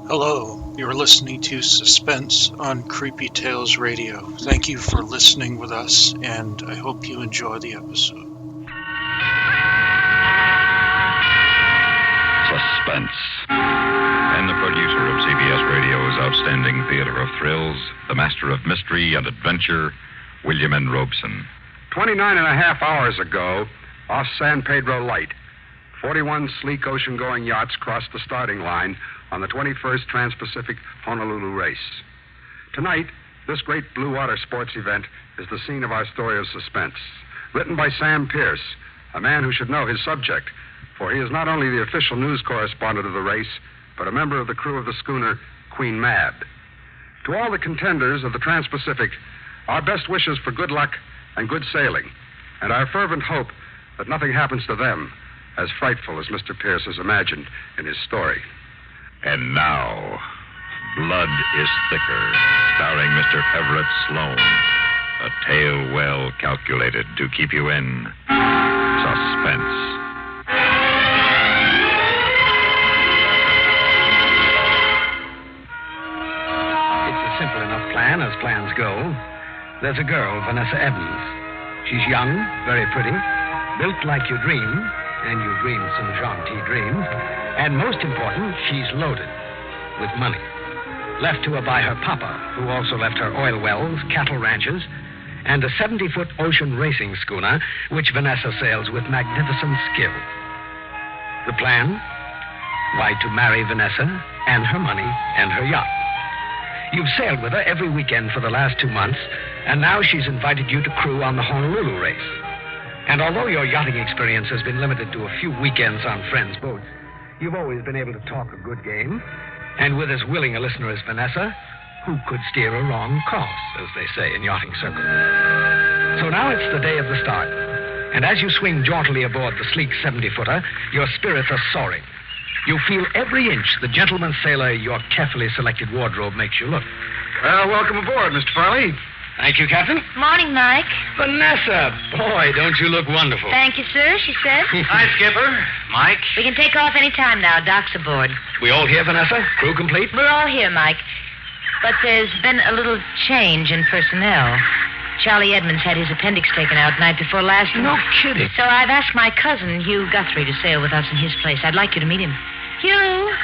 Hello, you're listening to Suspense on Creepy Tales Radio. Thank you for listening with us, and I hope you enjoy the episode. Suspense. And the producer of CBS Radio's outstanding theater of thrills, the master of mystery and adventure, William N. Robeson. 29 and a half hours ago, off San Pedro Light, 41 sleek ocean-going yachts crossed the starting line on the 21st Trans-Pacific Honolulu race. Tonight, this great blue water sports event is the scene of our story of suspense. Written by Sam Pierce, a man who should know his subject, for he is not only the official news correspondent of the race, but a member of the crew of the schooner Queen Mab. To all the contenders of the Trans-Pacific, our best wishes for good luck and good sailing, and our fervent hope that nothing happens to them as frightful as Mr. Pierce has imagined in his story. And now, Blood is Thicker, starring Mr. Everett Sloane. A tale well calculated to keep you in suspense. It's a simple enough plan, as plans go. There's a girl, Vanessa Evans. She's young, very pretty, built like you dream, and you dream some jaunty dreams. And most important, she's loaded with money. Left to her by her papa, who also left her oil wells, cattle ranches, and a 70-foot ocean racing schooner, which Vanessa sails with magnificent skill. The plan? Why, to marry Vanessa and her money and her yacht. You've sailed with her every weekend for the last 2 months, and now she's invited you to crew on the Honolulu race. And although your yachting experience has been limited to a few weekends on friends' boats, you've always been able to talk a good game. And with as willing a listener as Vanessa, who could steer a wrong course, as they say in yachting circles? So now it's the day of the start. And as you swing jauntily aboard the sleek 70-footer, your spirits are soaring. You feel every inch the gentleman sailor your carefully selected wardrobe makes you look. Well, welcome aboard, Mr. Farley. Thank you, Captain. Morning, Mike. Vanessa, boy, don't you look wonderful. Thank you, sir, she said. Hi, Skipper. Mike. We can take off any time now. Doc's aboard. We all here, Vanessa? Crew complete? We're all here, Mike. But there's been a little change in personnel. Charlie Edmonds had his appendix taken out night before last. No kidding. So I've asked my cousin, Hugh Guthrie, to sail with us in his place. I'd like you to meet him. Hugh,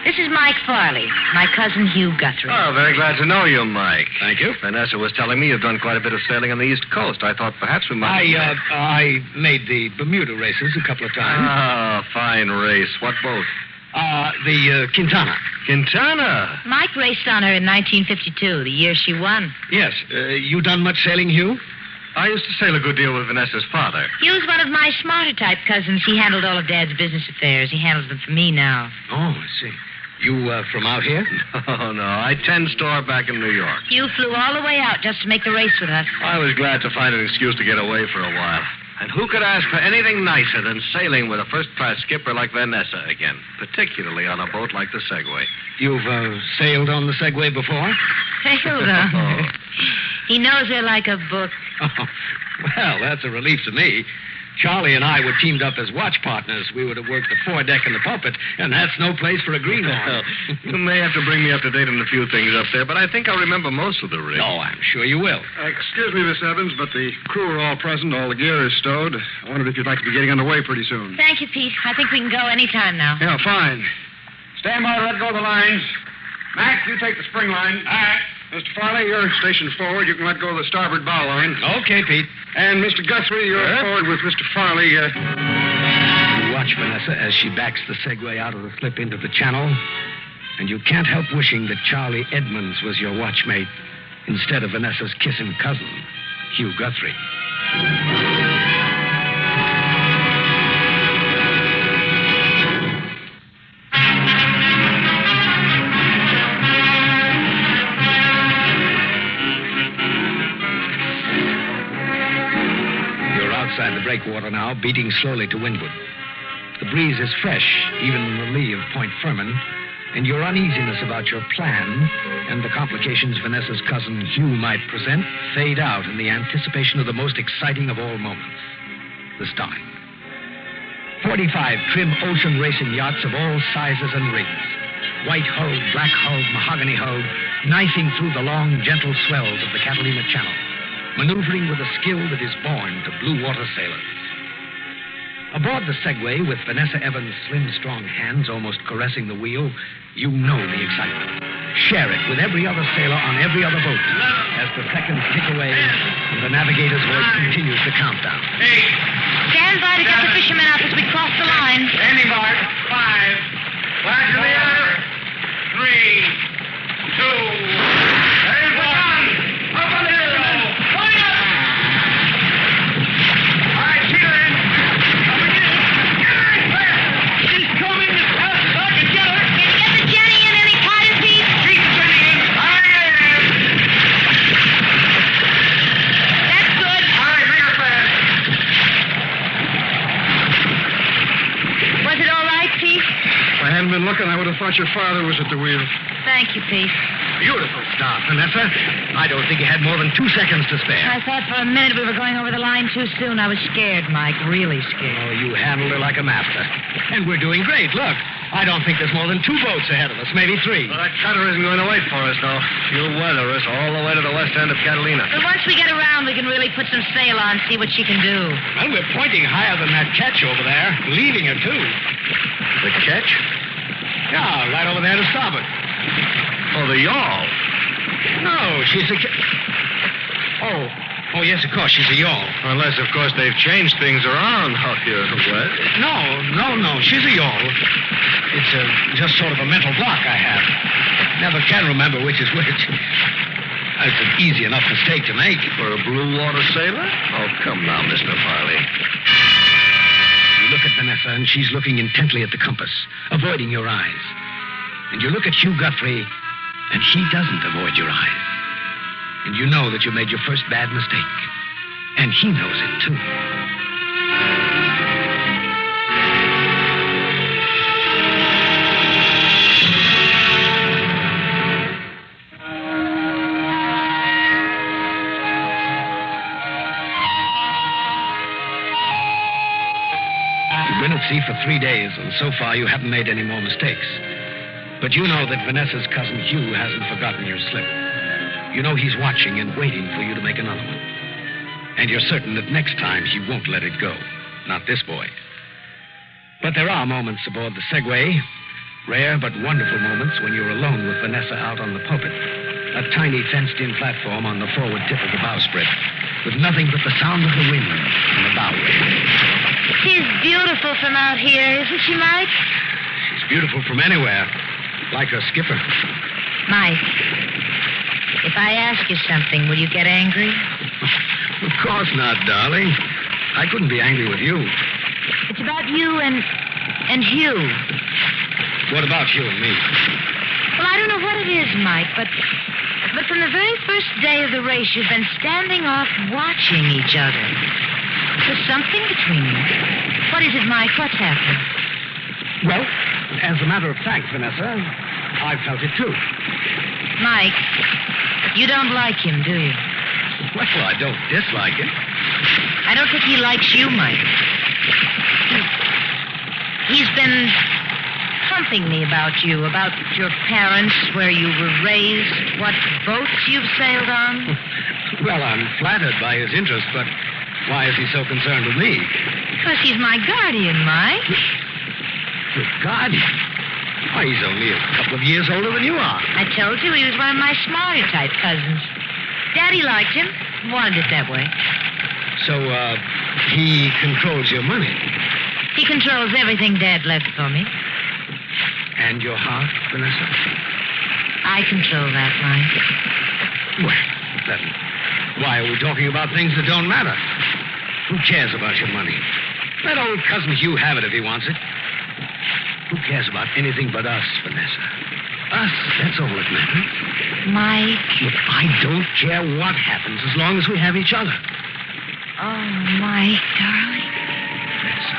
this is Mike Farley, my cousin Hugh Guthrie. Oh, very glad to know you, Mike. Thank you. Vanessa was telling me you've done quite a bit of sailing on the East Coast. I thought perhaps we might... I made the Bermuda races a couple of times. Ah, fine race. What boat? The Quintana. Quintana? Mike raced on her in 1952, the year she won. Yes. You done much sailing, Hugh? I used to sail a good deal with Vanessa's father. Hugh's one of my smarter type cousins. He handled all of Dad's business affairs. He handles them for me now. Oh, I see. You from out here? Oh, no. I tend store back in New York. Hugh flew all the way out just to make the race with us. I was glad to find an excuse to get away for a while. And who could ask for anything nicer than sailing with a first-class skipper like Vanessa again, particularly on a boat like the Segway? You've sailed on the Segway before? Sailed on her. He knows her like a book. Oh, well, that's a relief to me. Charlie and I were teamed up as watch partners. We would have worked the foredeck and the pulpit, and that's no place for a greenhorn. You may have to bring me up to date on a few things up there, but I think I'll remember most of the rig. Oh, I'm sure you will. Excuse me, Miss Evans, but the crew are all present. All the gear is stowed. I wondered if you'd like to be getting underway pretty soon. Thank you, Pete. I think we can go any time now. Yeah, fine. Stand by to let go of the lines. Mac, you take the spring line. All right. Mr. Farley, you're stationed forward. You can let go of the starboard bow line. Okay, Pete. And Mr. Guthrie, you're forward with Mr. Farley. You watch Vanessa as she backs the Segway out of the slip into the channel, and you can't help wishing that Charlie Edmonds was your watchmate instead of Vanessa's kissing cousin, Hugh Guthrie. Outside the breakwater now, beating slowly to windward. The breeze is fresh, even in the lee of Point Furman, and your uneasiness about your plan and the complications Vanessa's cousin Hugh might present fade out in the anticipation of the most exciting of all moments, the start. 45 trim ocean racing yachts of all sizes and rigs. white-hulled, black-hulled, mahogany-hulled, knifing through the long, gentle swells of the Catalina Channel, maneuvering with a skill that is born to blue-water sailors. Aboard the Segway, with Vanessa Evans' slim, strong hands almost caressing the wheel, you know the excitement. Share it with every other sailor on every other boat as the seconds tick away and the navigator's voice continues the countdown. 8. Stand by to get the fishermen up as we cross the line. Standing mark. 5. Back to the air. 3, 2. There's 1. Up on the hill. Fire! All right, sheet her in. Coming in. Get her in fast. She's coming as fast as I can get her. Can you get the Jenny in any cotton piece? She's spinning in. I am. That's good. All right, make her fast. Was it all right, Pete? If I hadn't been looking, I would have thought your father was at the wheel. Thank you, Pete. Beautiful start, Vanessa. I don't think you had more than 2 seconds to spare. I thought for a minute we were going over the line too soon. I was scared, Mike, really scared. Oh, you handled her like a master. And we're doing great. Look, I don't think there's more than 2 boats ahead of us, maybe 3. Well, that cutter isn't going to wait for us, though. She'll weather us all the way to the west end of Catalina. But once we get around, we can really put some sail on, see what she can do. Well, we're pointing higher than that ketch over there, leaving her, too. The ketch? Yeah, right over there to starboard. Oh, the yawl. No, she's a... Oh, yes, of course, she's a yawl. Unless, of course, they've changed things around out here west. No, she's a yawl. It's just sort of a mental block I have. Never can remember which is which. It's an easy enough mistake to make. For a blue water sailor? Oh, come now, Mr. Farley. You look at Vanessa, and she's looking intently at the compass, avoiding your eyes. And you look at Hugh Guthrie, and he doesn't avoid your eyes. And you know that you made your first bad mistake. And he knows it, too. You've been at sea for 3 days, and so far you haven't made any more mistakes. But you know that Vanessa's cousin Hugh hasn't forgotten your slip. You know he's watching and waiting for you to make another one. And you're certain that next time he won't let it go. Not this boy. But there are moments aboard the Segway, rare but wonderful moments when you're alone with Vanessa out on the pulpit, a tiny fenced-in platform on the forward tip of the bowsprit, with nothing but the sound of the wind and the bow wave. She's beautiful from out here, isn't she, Mike? She's beautiful from anywhere, like her skipper. Mike, if I ask you something, will you get angry? Of course not, darling. I couldn't be angry with you. It's about you and Hugh. What about you and me? Well, I don't know what it is, Mike, but from the very first day of the race, you've been standing off watching each other. There's something between you. What is it, Mike? What's happened? Well, as a matter of fact, Vanessa, I felt it too. Mike, you don't like him, do you? Well, I don't dislike him. I don't think he likes you, Mike. He's been pumping me about you, about your parents, where you were raised, what boats you've sailed on. Well, I'm flattered by his interest, but why is he so concerned with me? Because he's my guardian, Mike. Your guardian? Why, he's only a couple of years older than you are. I told you he was one of my smarter type cousins. Daddy liked him, wanted it that way. So, he controls your money. He controls everything Dad left for me. And your heart, Vanessa? I control that, Mike. Well, then, why are we talking about things that don't matter? Who cares about your money? Let old cousin Hugh have it if he wants it. Who cares about anything but us, Vanessa? Us, that's all that matters. Mike. Look, I don't care what happens as long as we have each other. Oh, Mike, darling. Vanessa.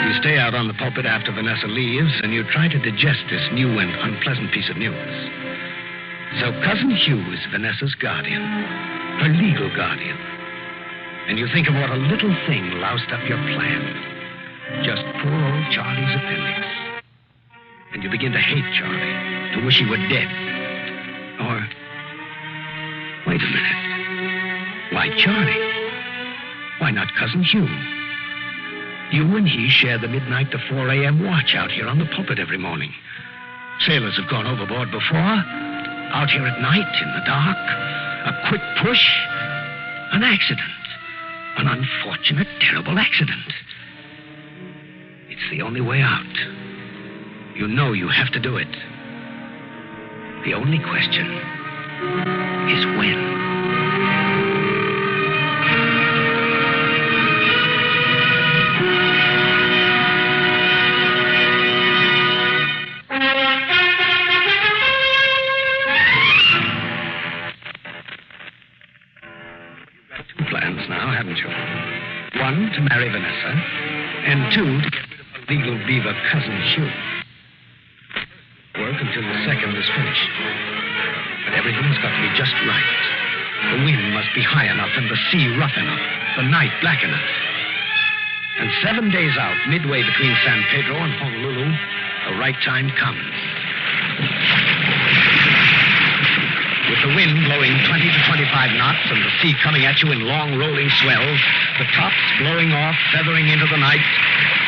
You stay out on the pulpit after Vanessa leaves, and you try to digest this new and unpleasant piece of news. So Cousin Hugh is Vanessa's guardian, her legal guardian. And you think of what a little thing loused up your plan. Just poor old Charlie's appendix. And you begin to hate Charlie, to wish he were dead. Or, wait a minute. Why Charlie? Why not Cousin Hugh? You and he share the midnight to 4 a.m. watch out here on the pulpit every morning. Sailors have gone overboard before. Out here at night, in the dark. A quick push. An accident. An unfortunate, terrible accident. It's the only way out. You know you have to do it. The only question is when. One, to marry Vanessa, and two, to get rid of her legal beaver cousin Hugh. Work until the second is finished. But everything's got to be just right. The wind must be high enough and the sea rough enough, the night black enough. And 7 days out, midway between San Pedro and Honolulu, the right time comes. With the wind blowing 20 to 25 knots and the sea coming at you in long rolling swells, the tops blowing off, feathering into the night,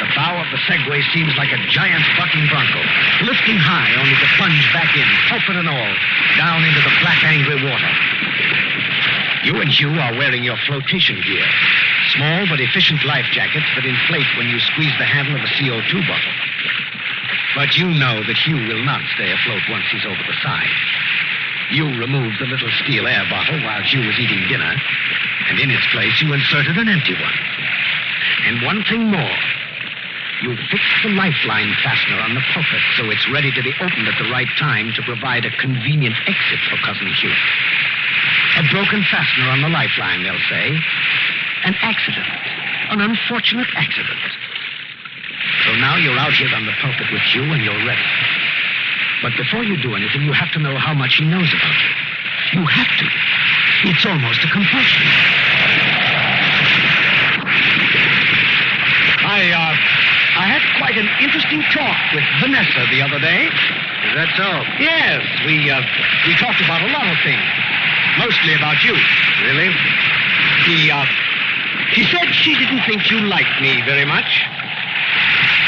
the bow of the Segway seems like a giant bucking bronco, lifting high only to plunge back in, pulpit and all, down into the black, angry water. You and Hugh are wearing your flotation gear, small but efficient life jackets that inflate when you squeeze the handle of a CO2 bottle. But you know that Hugh will not stay afloat once he's over the side. You removed the little steel air bottle while Hugh was eating dinner, and in its place you inserted an empty one. And one thing more. You fixed the lifeline fastener on the pulpit so it's ready to be opened at the right time to provide a convenient exit for Cousin Hugh. A broken fastener on the lifeline, they'll say. An accident. An unfortunate accident. So now you're out here on the pulpit with Hugh and you're ready. But before you do anything, you have to know how much he knows about you. You have to. It's almost a compulsion. I had quite an interesting talk with Vanessa the other day. Is that so? Yes, we talked about a lot of things. Mostly about you. Really? She said she didn't think you liked me very much.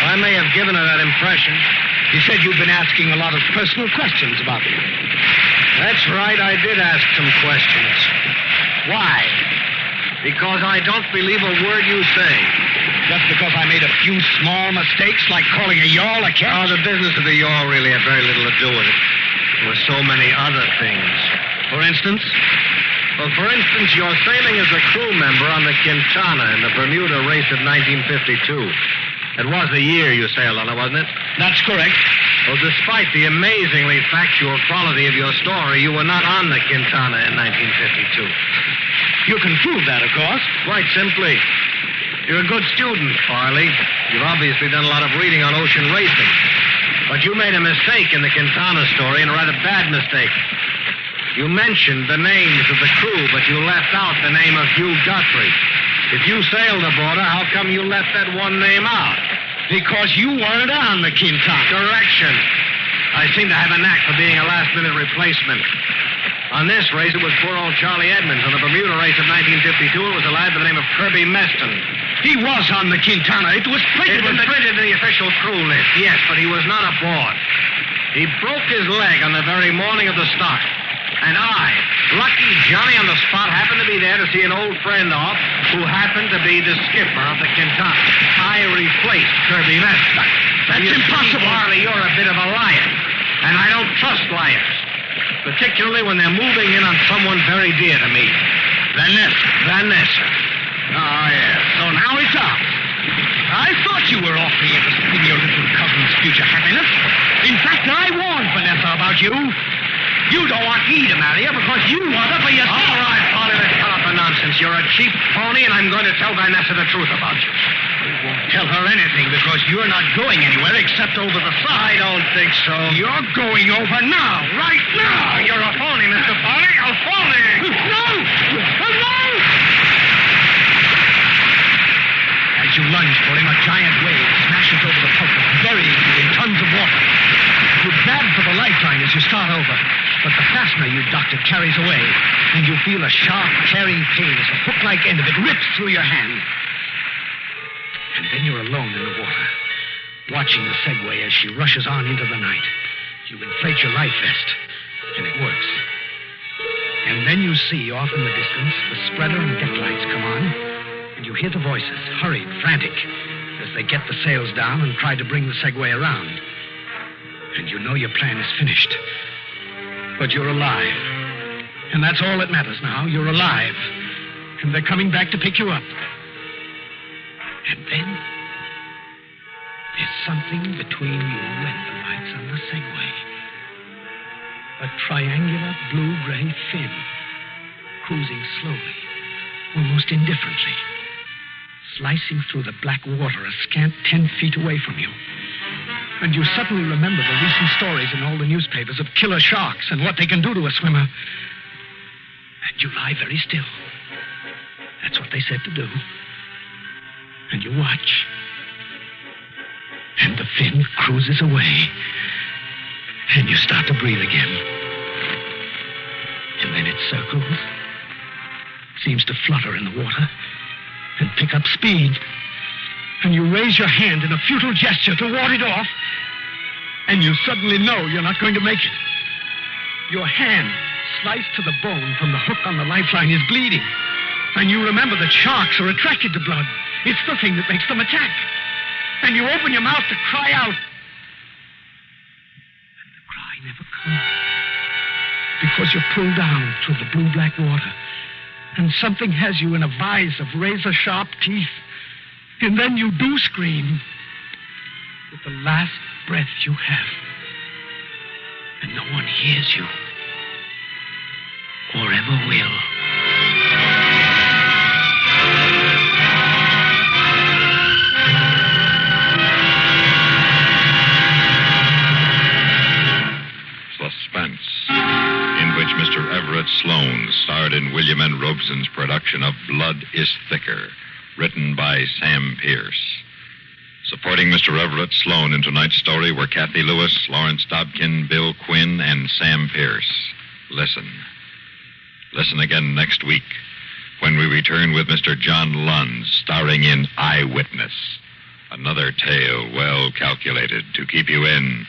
I may have given her that impression. She said you'd been asking a lot of personal questions about me. That's right, I did ask some questions. Why? Because I don't believe a word you say. Just because I made a few small mistakes, like calling a yawl a catch? Oh, the business of the yawl really had very little to do with it. There were so many other things. For instance? Well, for instance, you're sailing as a crew member on the Quintana in the Bermuda race of 1952. It was the year you sailed on it, wasn't it? That's correct. Well, despite the amazingly factual quality of your story, you were not on the Quintana in 1952. You can prove that, of course. Quite simply. You're a good student, Farley. You've obviously done a lot of reading on ocean racing. But you made a mistake in the Quintana story, and a rather bad mistake. You mentioned the names of the crew, but you left out the name of Hugh Guthrie. If you sailed aboard her, how come you left that one name out? Because you weren't on the Quintana. Correction. I seem to have a knack for being a last-minute replacement. On this race, it was poor old Charlie Edmonds. On the Bermuda race of 1952, it was a lad by the name of Kirby Meston. He was on the Quintana. It was printed in the official crew list, yes, but he was not aboard. He broke his leg on the very morning of the start. And I, lucky Johnny on the spot, happened to be there to see an old friend off who happened to be the skipper of the Quintana. I replaced Kirby Meston. That's impossible. Marley, you're a bit of a liar. And I don't trust liars. Particularly when they're moving in on someone very dear to me. Vanessa. Oh, yes. So now it's out. I thought you were awfully interested in your little cousin's future happiness. In fact, I warned Vanessa about you. You don't want me to marry her because you want her for yourself. All right, Polly, let's cut off the nonsense. You're a cheap phony, and I'm going to tell Vanessa the truth about you. You won't tell her anything because you're not going anywhere except over the side. I don't think so. You're going over now, right now. You're a phony, Mr. Polly. A phony. No! No! for him, a giant wave smashes over the pulpit, burying you in tons of water. You grab for the lifeline as you start over, but the fastener you doctored carries away, and you feel a sharp, tearing pain as the hook-like end of it rips through your hand. And then you're alone in the water, watching the Segway as she rushes on into the night. You inflate your life vest, and it works. And then you see, off in the distance, the spreader and deck lights come on, and you hear the voices, hurried, frantic, as they get the sails down and try to bring the Segway around. And you know your plan is finished. But you're alive. And that's all that matters now. You're alive. And they're coming back to pick you up. And then there's something between you and the lights on the Segway. A triangular blue-gray fin, cruising slowly, almost indifferently, slicing through the black water a scant 10 feet away from you. And you suddenly remember the recent stories in all the newspapers of killer sharks and what they can do to a swimmer. And you lie very still. That's what they said to do. And you watch. And the fin cruises away. And you start to breathe again. And then it circles, seems to flutter in the water, and pick up speed. And you raise your hand in a futile gesture to ward it off, and you suddenly know you're not going to make it. Your hand, sliced to the bone from the hook on the lifeline, is bleeding. And you remember that sharks are attracted to blood. It's the thing that makes them attack. And you open your mouth to cry out. Never comes. Because you're pulled down through the blue-black water. And something has you in a vise of razor-sharp teeth. And then you do scream. With the last breath you have. And no one hears you. Or ever will. Suspense, in which Mr. Everett Sloane starred in William N. Robeson's production of Blood is Thicker, written by Sam Pierce. Supporting Mr. Everett Sloane in tonight's story were Kathy Lewis, Lawrence Dobkin, Bill Quinn, and Sam Pierce. Listen. Listen again next week when we return with Mr. John Lund, starring in Eyewitness. Another tale well calculated to keep you in